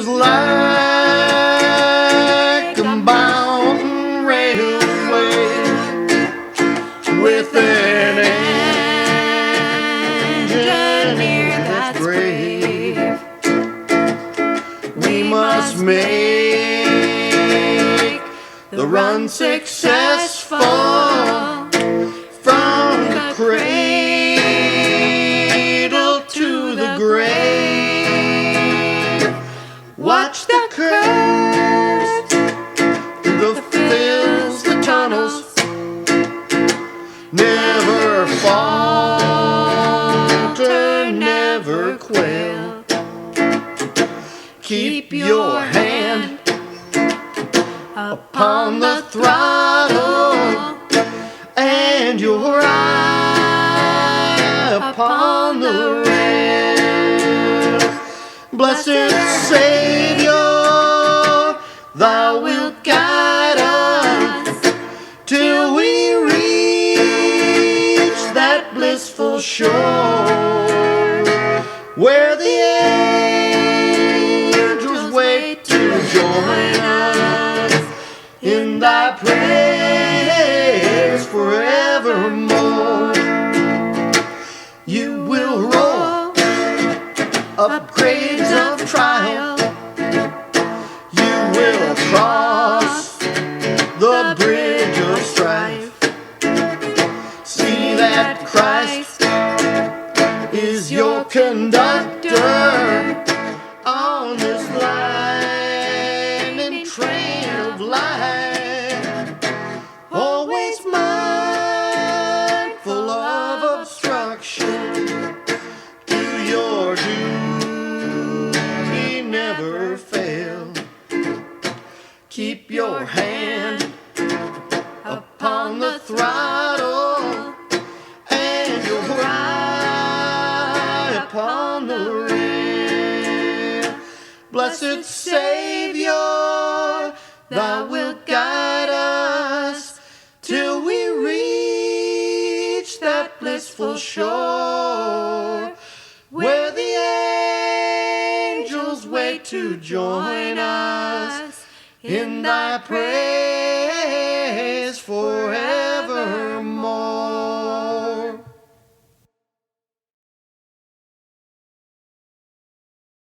like a mountain railway with an engineer that's brave. We must make the run successful from the cradle to the grave. Watch the curves, the fills, the tunnels, never falter, never quail. Keep your hand upon the throttle and your eye upon the rail. Blessed Savior, thou wilt guide us till we reach that blissful shore where the angels wait to join us in thy praise forevermore. You will roll up grades of trial. You will cross the bridge of strife. See that Christ is your conductor on this line and train of life, always mindful of obstruction. Do your duty, never fail. Keep your hand upon the throttle and your eye upon the rail. Blessed Savior, thou wilt guide us till we reach that blissful shore where the angels wait to join us in thy praise forever.